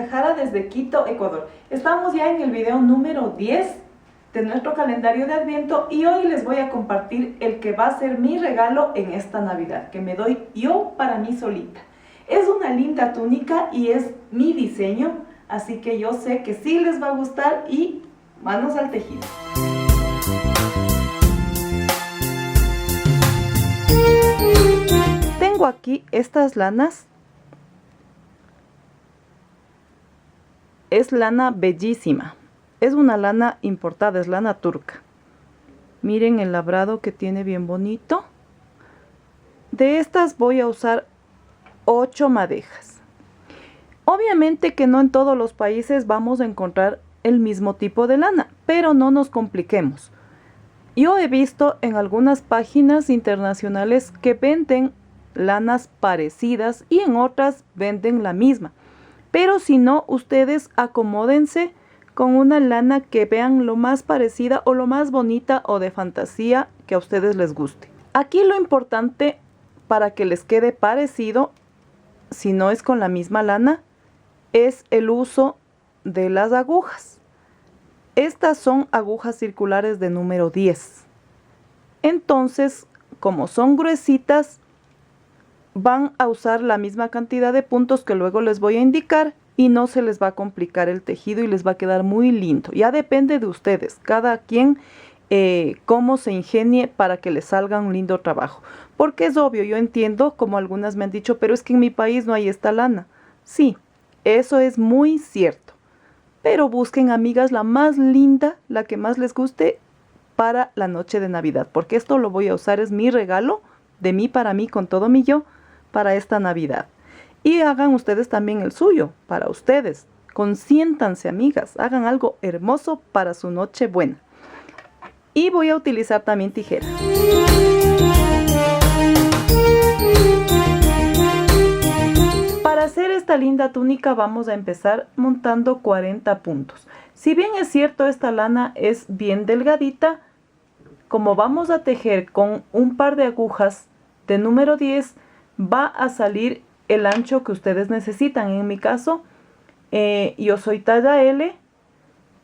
Cajara desde Quito, Ecuador. Estamos ya en el video número 10 de nuestro calendario de Adviento y hoy les voy a compartir el que va a ser mi regalo en esta Navidad, que me doy yo para mí solita. Es una linda túnica y es mi diseño, así que yo sé que sí les va a gustar y manos al tejido. Tengo aquí estas lanas. Es lana bellísima. Es una lana importada, es lana turca. Miren el labrado que tiene bien bonito. De estas voy a usar 8 madejas. Obviamente que no en todos los países vamos a encontrar el mismo tipo de lana, pero no nos compliquemos. Yo he visto en algunas páginas internacionales que venden lanas parecidas y en otras venden la misma. Pero si no, ustedes acomódense con una lana que vean lo más parecida o lo más bonita o de fantasía que a ustedes les guste. Aquí lo importante para que les quede parecido, si no es con la misma lana, es el uso de las agujas. Estas son agujas circulares de número 10. Entonces, como son gruesitas, van a usar la misma cantidad de puntos que luego les voy a indicar y no se les va a complicar el tejido y les va a quedar muy lindo. Ya depende de ustedes, cada quien cómo se ingenie para que les salga un lindo trabajo. Porque es obvio, yo entiendo, como algunas me han dicho, pero es que en mi país no hay esta lana. Sí, eso es muy cierto. Pero busquen, amigas, la más linda, la que más les guste para la noche de Navidad. Porque esto lo voy a usar, es mi regalo de mí para mí, con todo mi yo, para esta Navidad. Y hagan ustedes también el suyo, para ustedes. Consiéntanse, amigas, hagan algo hermoso para su noche buena. Y voy a utilizar también tijeras. Para hacer esta linda túnica vamos a empezar montando 40 puntos. Si bien es cierto, esta lana es bien delgadita, como vamos a tejer con un par de agujas de número 10, va a salir el ancho que ustedes necesitan. En mi caso, yo soy talla L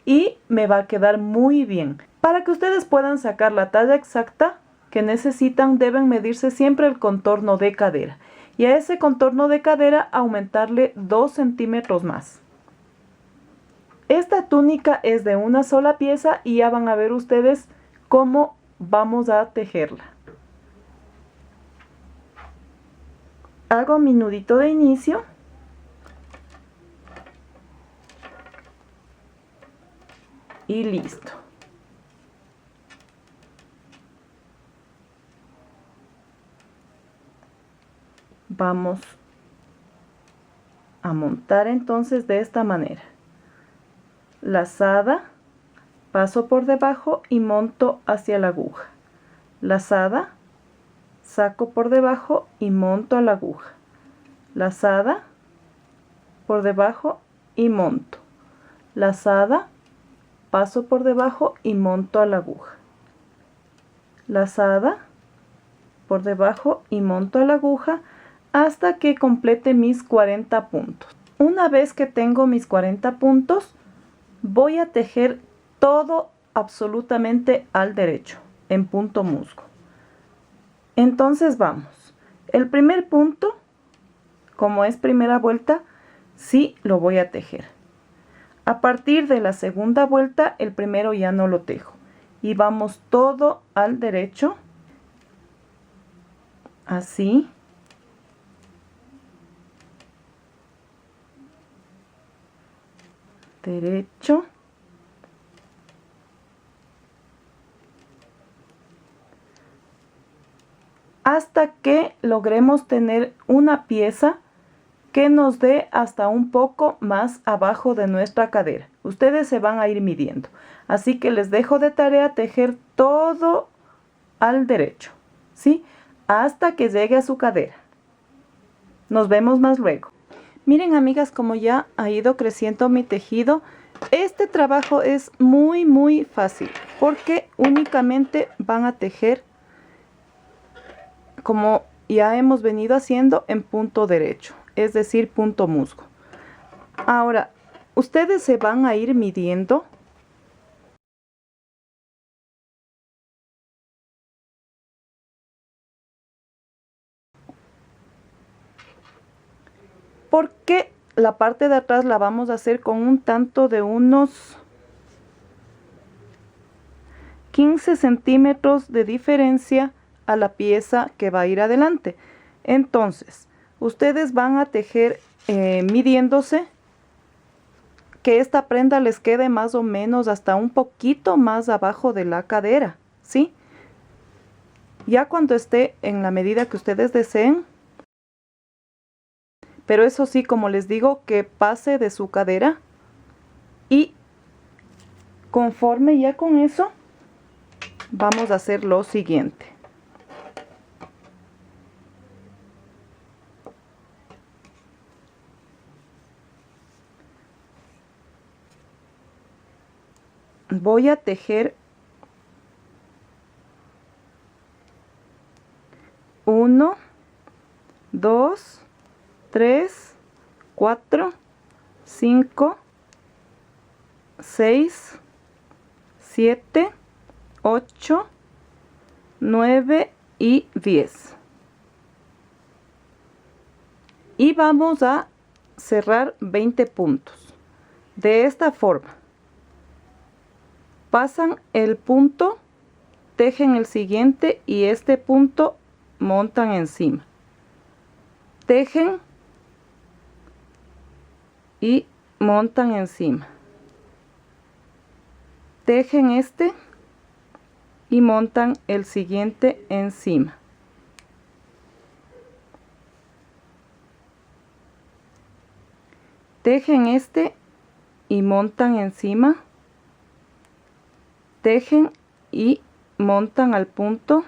y me va a quedar muy bien. Para que ustedes puedan sacar la talla exacta que necesitan, deben medirse siempre el contorno de cadera. Y a ese contorno de cadera aumentarle 2 centímetros más. Esta túnica es de una sola pieza y ya van a ver ustedes cómo vamos a tejerla. Hago mi nudito de inicio. Y listo. Vamos a montar entonces de esta manera. Lazada, paso por debajo y monto hacia la aguja. Lazada, saco por debajo y monto a la aguja. Lazada, por debajo y monto. Lazada, paso por debajo y monto a la aguja. Lazada, por debajo y monto a la aguja hasta que complete mis 40 puntos. Una vez que tengo mis 40 puntos, voy a tejer todo absolutamente al derecho, en punto musgo. Entonces vamos. El primer punto, como es primera vuelta, sí lo voy a tejer. A partir de la segunda vuelta, el primero ya no lo tejo. Y vamos todo al derecho. Así. Derecho. Hasta que logremos tener una pieza que nos dé hasta un poco más abajo de nuestra cadera. Ustedes se van a ir midiendo. Así que les dejo de tarea tejer todo al derecho, ¿sí? Hasta que llegue a su cadera. Nos vemos más luego. Miren, amigas, como ya ha ido creciendo mi tejido. Este trabajo es muy fácil porque únicamente van a tejer como ya hemos venido haciendo en punto derecho, es decir, punto musgo. Ahora, ustedes se van a ir midiendo porque la parte de atrás la vamos a hacer con un tanto de unos 15 centímetros de diferencia a la pieza que va a ir adelante. Entonces, ustedes van a tejer midiéndose que esta prenda les quede más o menos hasta un poquito más abajo de la cadera, ¿sí? Ya cuando esté en la medida que ustedes deseen, pero eso sí, como les digo, que pase de su cadera y conforme ya con eso, vamos a hacer lo siguiente. Voy a tejer 1, 2, 3, 4, 5, 6, 7, 8, 9 y 10. Y vamos a cerrar 20 puntos. De esta forma. Pasan el punto, tejen el siguiente y este punto montan encima. Tejen y montan encima. Tejen este y montan el siguiente encima. Tejen este y montan encima. Tejen y montan al punto.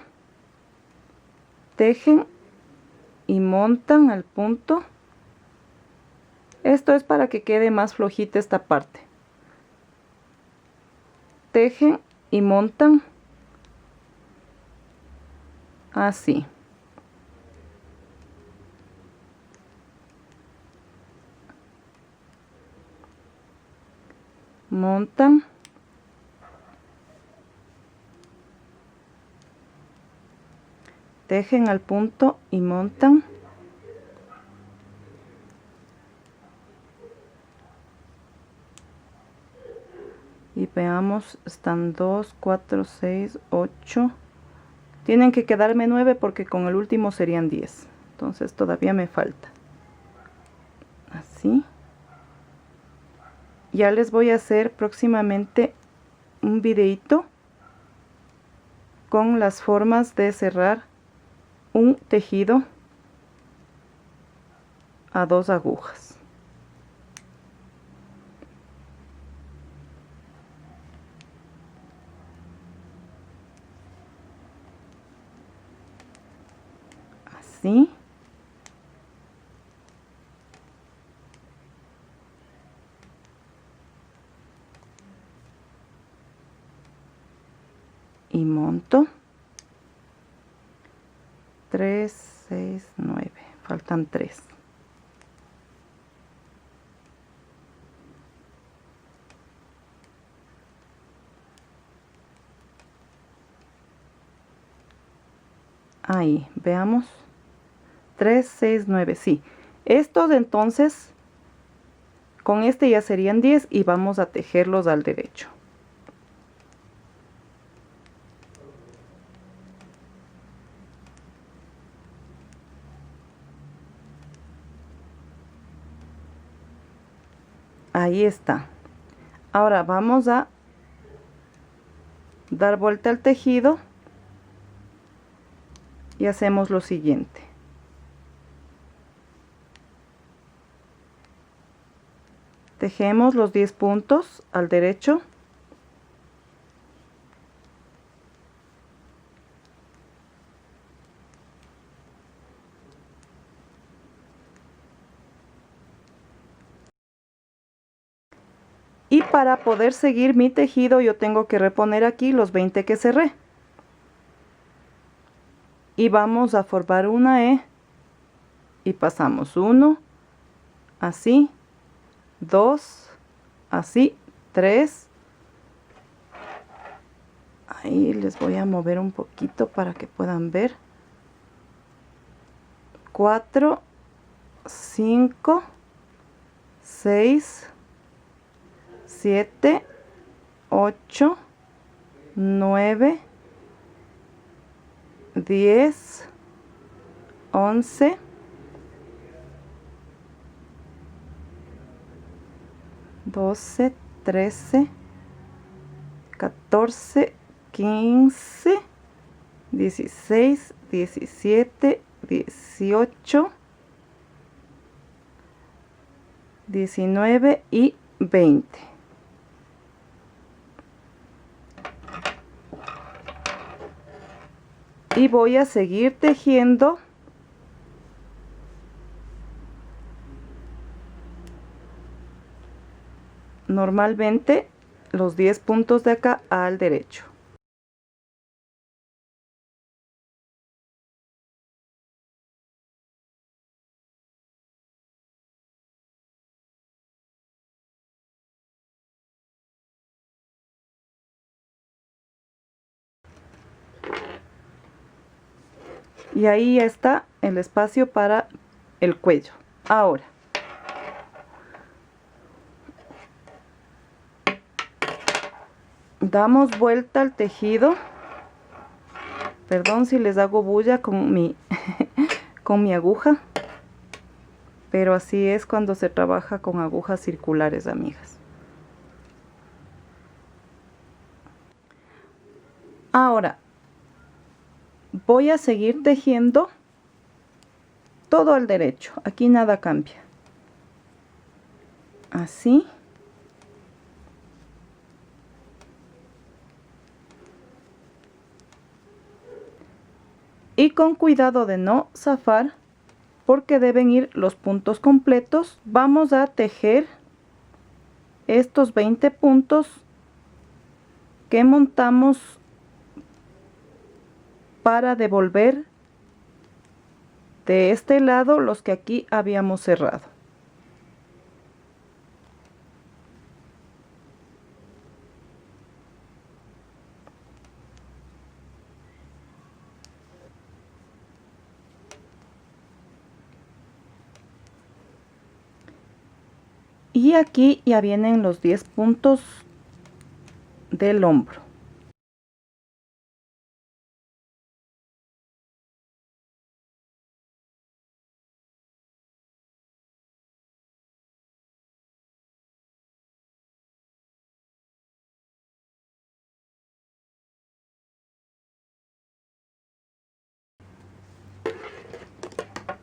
Tejen y montan al punto. Esto es para que quede más flojita esta parte. Tejen y montan así. Montan. Tejen al punto y montan. Y veamos, están 2, 4, 6, 8. Tienen que quedarme 9 porque con el último serían 10. Entonces todavía me falta. Así. Ya les voy a hacer próximamente un videito con las formas de cerrar un tejido a 2 agujas. Así. Y monto. 3, 6, 9. Faltan 3. Ahí, veamos. 3, 6, 9, sí. Estos entonces, con este ya serían 10 y vamos a tejerlos al derecho. Ahí está. Ahora vamos a dar vuelta al tejido y hacemos lo siguiente. Tejemos los 10 puntos al derecho. Y para poder seguir mi tejido yo tengo que reponer aquí los 20 que cerré. Y vamos a formar una E. Y pasamos 1, así, 2, así, 3. Ahí les voy a mover un poquito para que puedan ver. 4, 5, 6, 7, 8, 9, 10, 11, 12, 13, 14, 15, 16, 17, 18, 19 y 20. Y voy a seguir tejiendo normalmente los 10 puntos de acá al derecho. Y ahí está el espacio para el cuello. Ahora damos vuelta al tejido. Perdón si les hago bulla con mi con mi aguja, pero así es cuando se trabaja con agujas circulares, amigas. Ahora voy a seguir tejiendo todo al derecho. Aquí nada cambia. Así. Y con cuidado de no zafar, porque deben ir los puntos completos. Vamos a tejer estos 20 puntos que montamos para devolver de este lado los que aquí habíamos cerrado. Y aquí ya vienen los 10 puntos del hombro.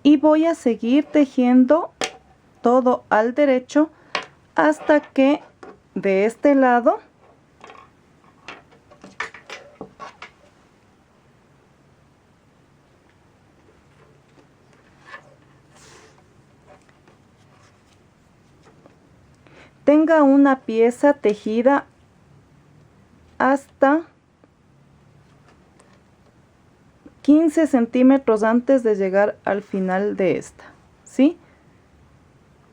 Y voy a seguir tejiendo todo al derecho hasta que de este lado tenga una pieza tejida hasta 15 centímetros antes de llegar al final de esta, ¿sí?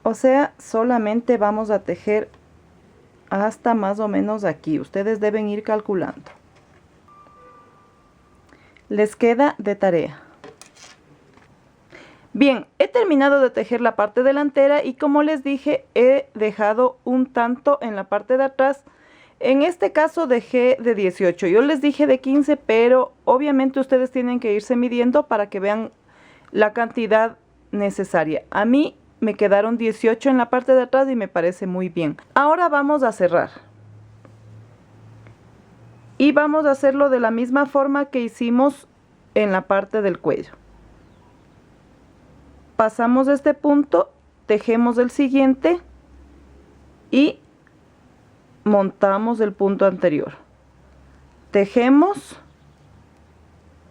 O sea, solamente vamos a tejer hasta más o menos aquí. Ustedes deben ir calculando. Les queda de tarea. Bien, he terminado de tejer la parte delantera y como les dije, he dejado un tanto en la parte de atrás. En este caso dejé de 18. Yo les dije de 15, pero obviamente ustedes tienen que irse midiendo para que vean la cantidad necesaria. A mí me quedaron 18 en la parte de atrás y me parece muy bien. Ahora vamos a cerrar. Y vamos a hacerlo de la misma forma que hicimos en la parte del cuello. Pasamos este punto, tejemos el siguiente y montamos el punto anterior. Tejemos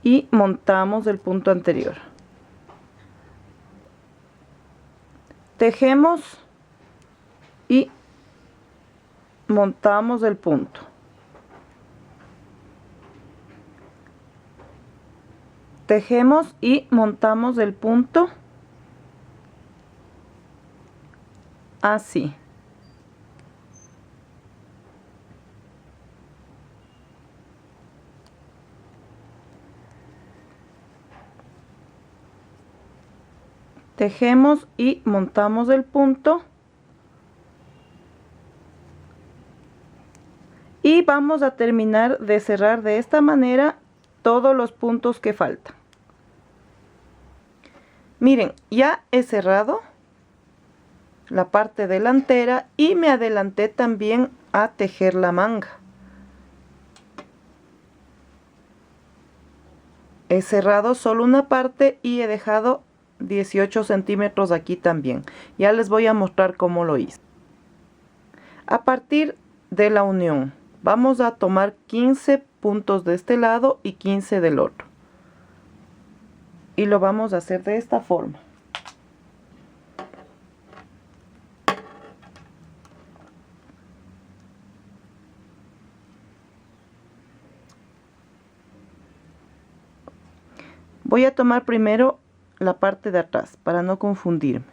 y montamos el punto anterior. Tejemos y montamos el punto. Tejemos y montamos el punto así. Tejemos y montamos el punto. Y vamos a terminar de cerrar de esta manera todos los puntos que faltan. Miren, ya he cerrado la parte delantera y me adelanté también a tejer la manga. He cerrado solo una parte y he dejado 18 centímetros aquí también. Ya les voy a mostrar cómo lo hice. A partir de la unión vamos a tomar 15 puntos de este lado y 15 del otro. Y lo vamos a hacer de esta forma. Voy a tomar primero la parte de atrás para no confundirme.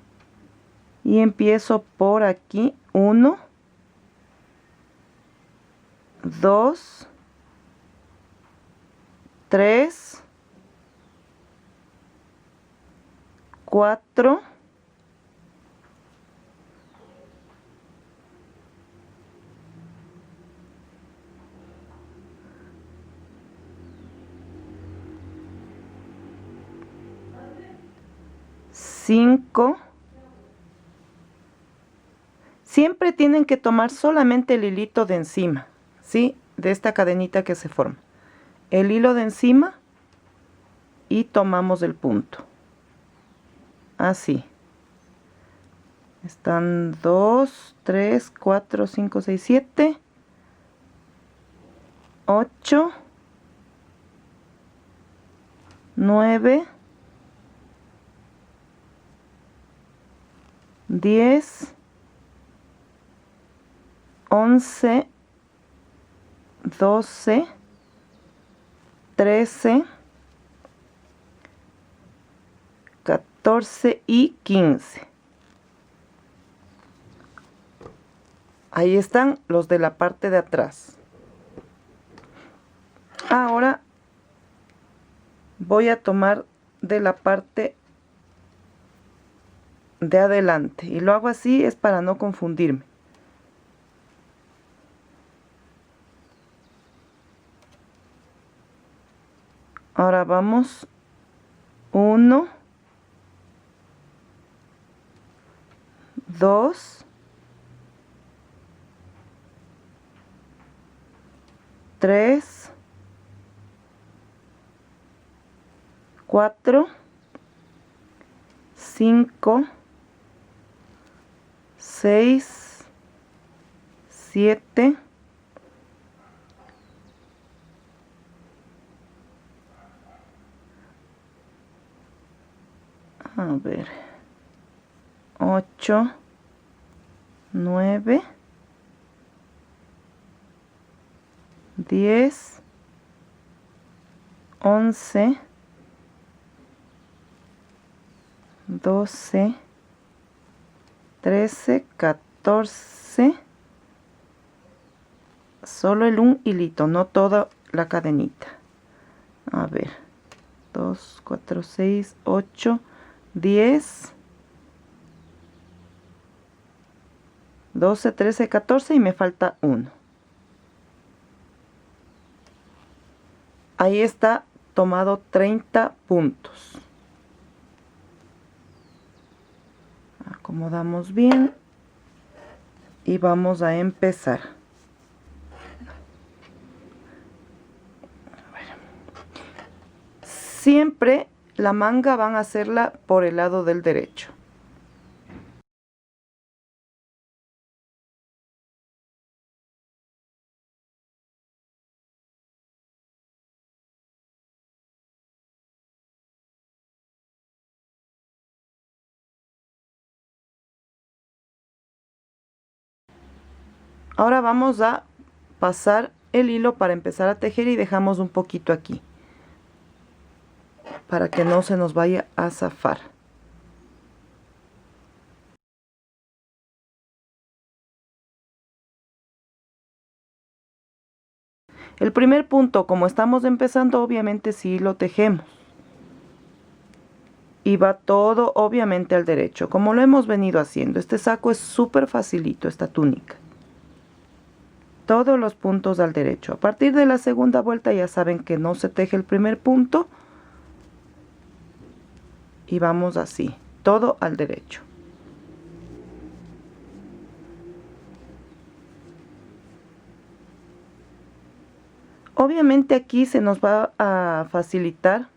Y empiezo por aquí. 1, 2, 3, 4, 5. Siempre tienen que tomar solamente el hilito de encima, ¿sí? De esta cadenita que se forma. El hilo de encima y tomamos el punto. Así. Están 2, 3, 4, 5, 6, 7, 8, 9, 10, 11, 12, 13, 14 y 15. Ahí están los de la parte de atrás. Ahora voy a tomar de la parte de adelante y lo hago así es para no confundirme. Ahora vamos 1, 2, 3, 4, 5, 6, 7, 8, 9, 10, 11, 12, 13, 14, solo un hilito, no toda la cadenita. 2, 4, 6, 8, 10, 12, 13, 14 y me falta uno. Ahí está tomado 30 puntos. Acomodamos bien y vamos a empezar. Siempre la manga van a hacerla por el lado del derecho. Ahora vamos a pasar el hilo para empezar a tejer y dejamos un poquito aquí para que no se nos vaya a zafar. El primer punto, como estamos empezando, obviamente sí lo tejemos. y va todo obviamente al derecho, como lo hemos venido haciendo. Este saco es súper facilito, esta túnica. Todos los puntos al derecho. A partir de la segunda vuelta ya saben que no se teje el primer punto. Y vamos así, todo al derecho. Obviamente aquí se nos va a facilitar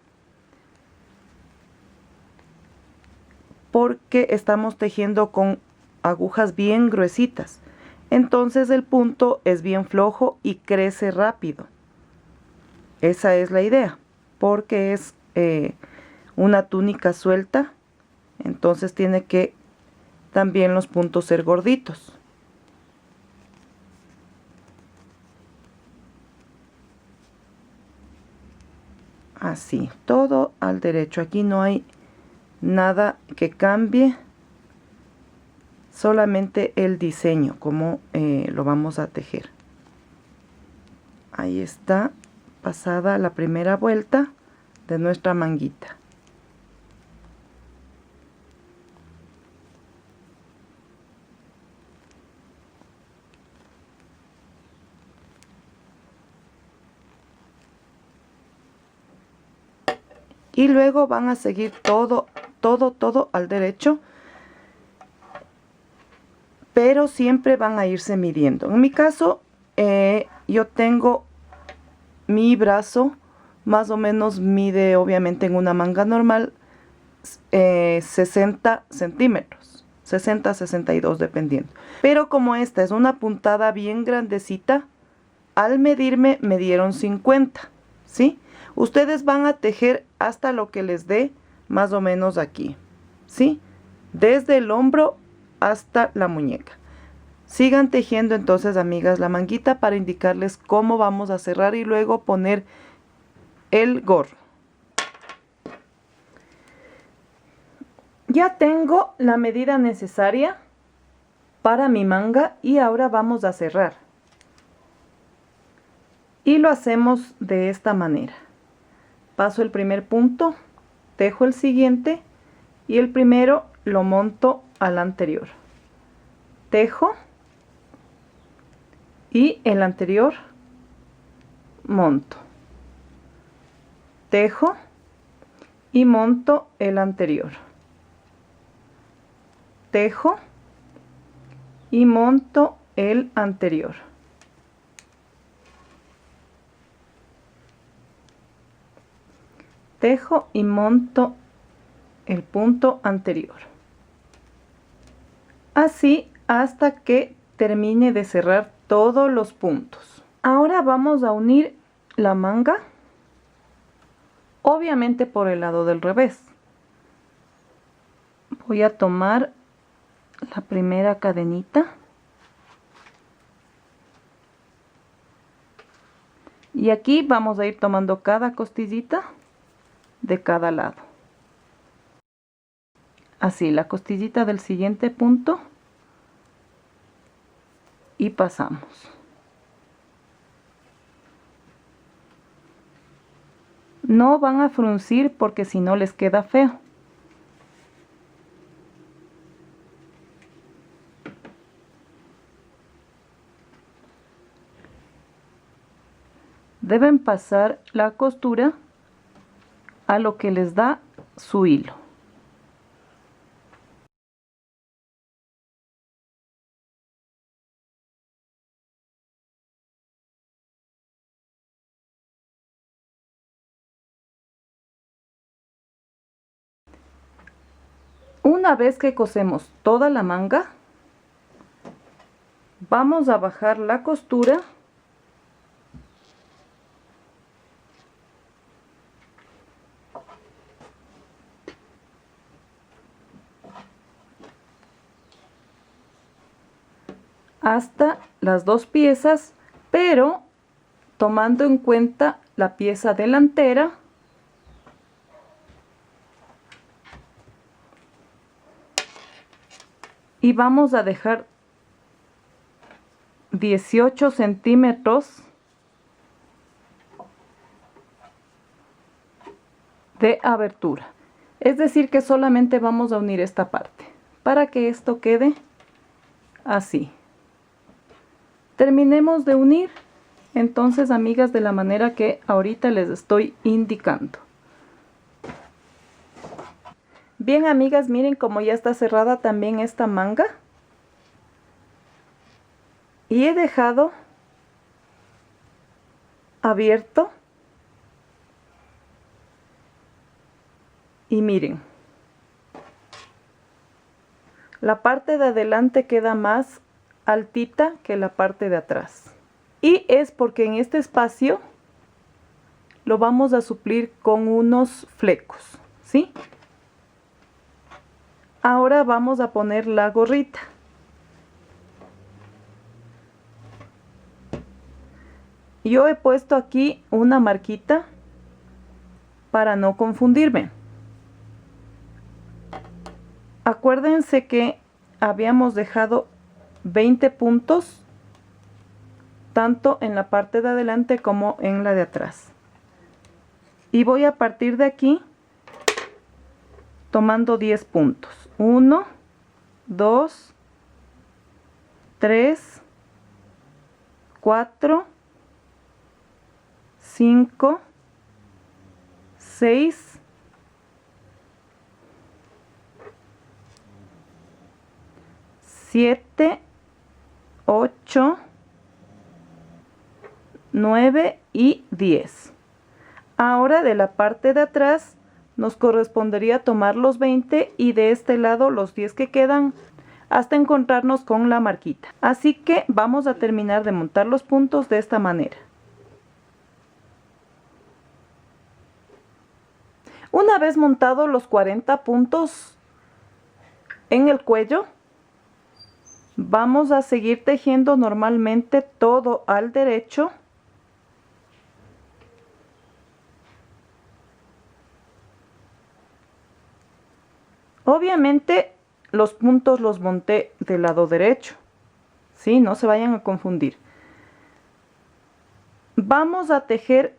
porque estamos tejiendo con agujas bien gruesitas. Entonces el punto es bien flojo y crece rápido. Esa es la idea, porque es una túnica suelta, entonces tiene que también los puntos ser gorditos. Así, todo al derecho. Aquí no hay nada que cambie, solamente el diseño, como lo vamos a tejer. Ahí está, pasada la primera vuelta de nuestra manguita. Y luego van a seguir todo al derecho, pero siempre van a irse midiendo. En mi caso, yo tengo mi brazo, más o menos mide, obviamente en una manga normal, 60 centímetros, 60-62 dependiendo. Pero como esta es una puntada bien grandecita, al medirme me dieron 50, ¿sí? Ustedes van a tejer hasta lo que les dé más o menos aquí, ¿sí? Desde el hombro hasta la muñeca. Sigan tejiendo entonces, amigas, la manguita para indicarles cómo vamos a cerrar y luego poner el gorro. Ya tengo la medida necesaria para mi manga y ahora vamos a cerrar. Y lo hacemos de esta manera. Paso el primer punto, tejo el siguiente y el primero lo monto al anterior. Tejo y el anterior monto. Tejo y monto el anterior. Tejo y monto el anterior. Tejo y monto el punto anterior. Así hasta que termine de cerrar todos los puntos. Ahora vamos a unir la manga, obviamente por el lado del revés. Voy a tomar la primera cadenita y aquí vamos a ir tomando cada costillita de cada lado. Así, la costillita del siguiente punto y pasamos. No van a fruncir porque si no les queda feo. Deben pasar la costura a lo que les da su hilo. Una vez que cosemos toda la manga, vamos a bajar la costura hasta las dos piezas, pero tomando en cuenta la pieza delantera y vamos a dejar 18 centímetros de abertura. Es decir que solamente vamos a unir esta parte para que esto quede así. Terminemos de unir entonces, amigas, de la manera que ahorita les estoy indicando. Bien, amigas, miren cómo ya está cerrada también esta manga. Y he dejado abierto. Y miren, la parte de adelante queda más altita que la parte de atrás. Y es porque en este espacio lo vamos a suplir con unos flecos, ¿sí? Ahora vamos a poner la gorrita. Yo he puesto aquí una marquita para no confundirme. Acuérdense que habíamos dejado 20 puntos tanto en la parte de adelante como en la de atrás. Y voy a partir de aquí tomando 10 puntos. 1, 2, 3, 4, 5, 6, 7, 8, 9 y 10. Ahora de la parte de atrás nos correspondería tomar los 20 y de este lado los 10 que quedan hasta encontrarnos con la marquita. Así que vamos a terminar de montar los puntos de esta manera. Una vez montados los 40 puntos en el cuello, vamos a seguir tejiendo normalmente todo al derecho. Obviamente los puntos los monté del lado derecho, ¿sí? No se vayan a confundir. Vamos a tejer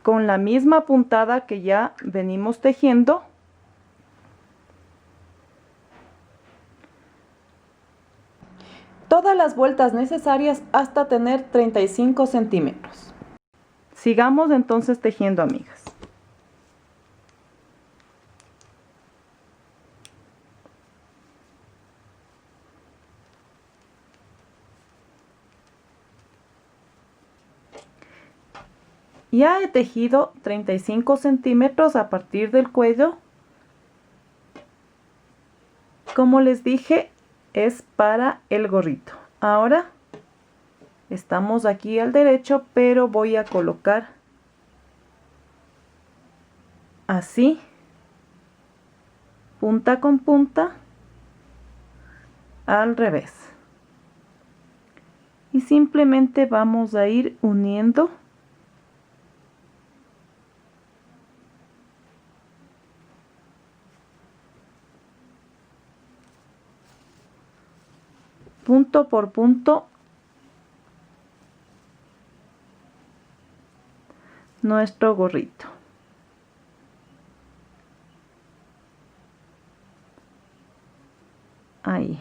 con la misma puntada que ya venimos tejiendo. Todas las vueltas necesarias hasta tener 35 centímetros. Sigamos entonces tejiendo, amigas. Ya he tejido 35 centímetros a partir del cuello. Como les dije, es para el gorrito. Ahora estamos aquí al derecho, pero voy a colocar así, punta con punta, al revés. Y simplemente vamos a ir uniendo punto por punto nuestro gorrito. Ahí.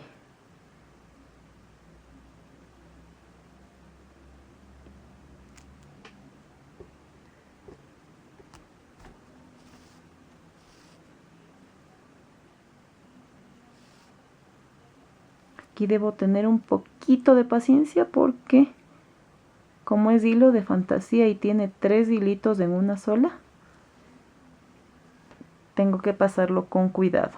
Aquí debo tener un poquito de paciencia porque como es hilo de fantasía y tiene 3 hilitos en una sola, tengo que pasarlo con cuidado.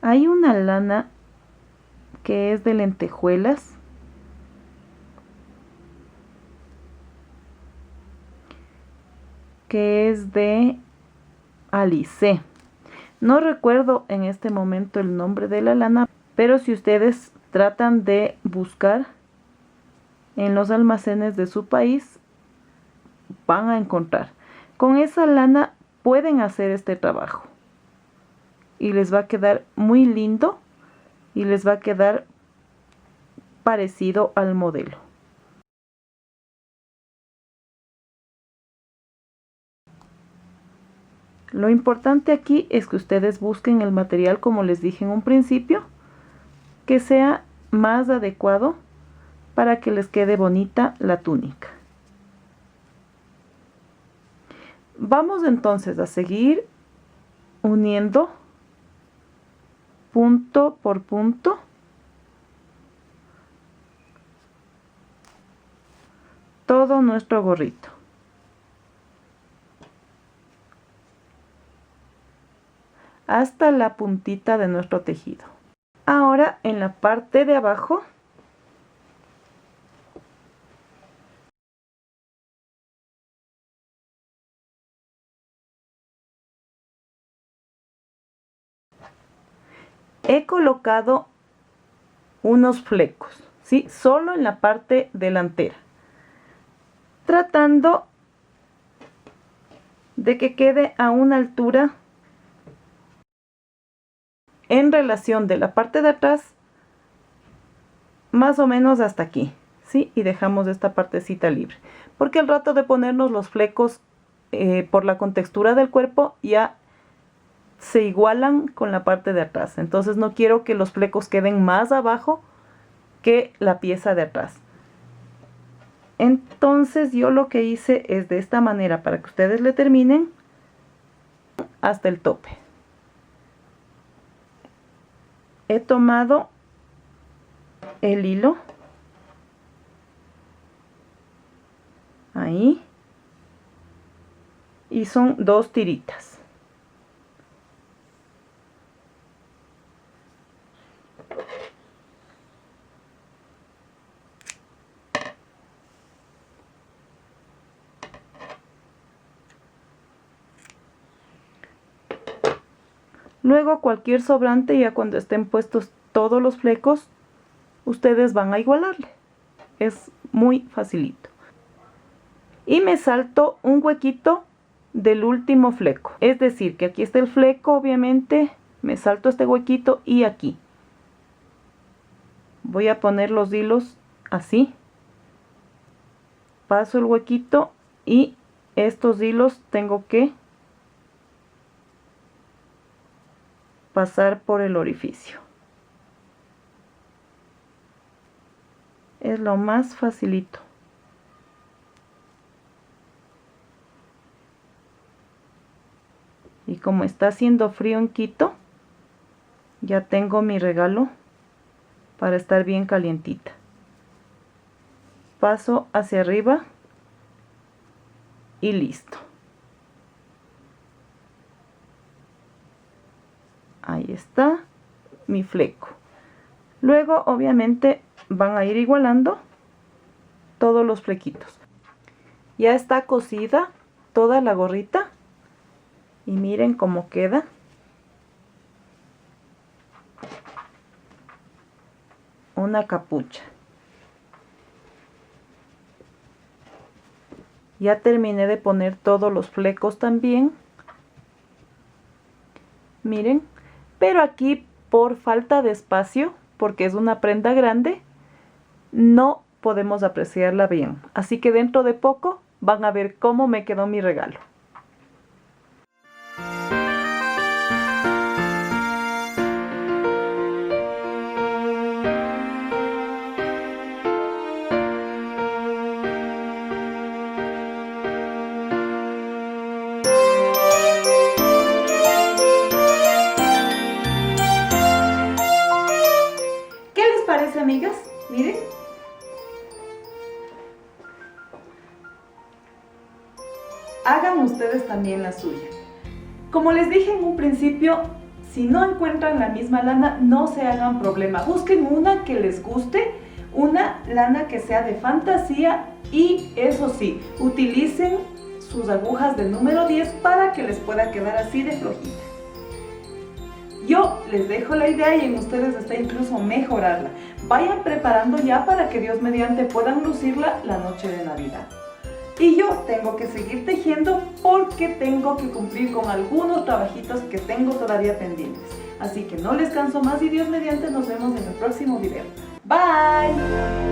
Hay una lana que es de lentejuelas, que es de Alice. No recuerdo en este momento el nombre de la lana, pero si ustedes tratan de buscar en los almacenes de su país, van a encontrar. Con esa lana pueden hacer este trabajo y les va a quedar muy lindo y les va a quedar parecido al modelo. Lo importante aquí es que ustedes busquen el material, como les dije en un principio, que sea más adecuado para que les quede bonita la túnica. Vamos entonces a seguir uniendo punto por punto todo nuestro gorrito. Hasta la puntita de nuestro tejido. Ahora en la parte de abajo he colocado unos flecos, ¿sí? Solo en la parte delantera, tratando de que quede a una altura en relación de la parte de atrás, más o menos hasta aquí, ¿sí? Y dejamos esta partecita libre, porque al rato de ponernos los flecos por la contextura del cuerpo ya se igualan con la parte de atrás. Entonces no quiero que los flecos queden más abajo que la pieza de atrás. Entonces yo lo que hice es de esta manera para que ustedes le terminen hasta el tope. He tomado el hilo, ahí, y son 2 tiritas. Luego cualquier sobrante, ya cuando estén puestos todos los flecos, ustedes van a igualarle. Es muy facilito. Y me salto un huequito del último fleco. Es decir, que aquí está el fleco, obviamente, me salto este huequito y aquí. Voy a poner los hilos así. Paso el huequito y estos hilos tengo que pasar por el orificio. Es lo más facilito. Y como está haciendo frío en Quito, ya tengo mi regalo para estar bien calientita. Paso hacia arriba y listo. Ahí está mi fleco. Luego obviamente van a ir igualando todos los flequitos. Ya está cosida toda la gorrita y miren cómo queda. Una capucha. Ya terminé de poner todos los flecos también. Miren. Pero aquí por falta de espacio, porque es una prenda grande, no podemos apreciarla bien. Así que dentro de poco van a ver cómo me quedó mi regalo. Amigas, miren, hagan ustedes también la suya. Como les dije en un principio, si no encuentran la misma lana, no se hagan problema, busquen una que les guste, una lana que sea de fantasía y eso sí, utilicen sus agujas del número 10 para que les pueda quedar así de flojita. Yo les dejo la idea y en ustedes está incluso mejorarla. Vayan preparando ya para que Dios mediante puedan lucirla la noche de Navidad. Y yo tengo que seguir tejiendo porque tengo que cumplir con algunos trabajitos que tengo todavía pendientes. Así que no les canso más y Dios mediante nos vemos en el próximo video. Bye.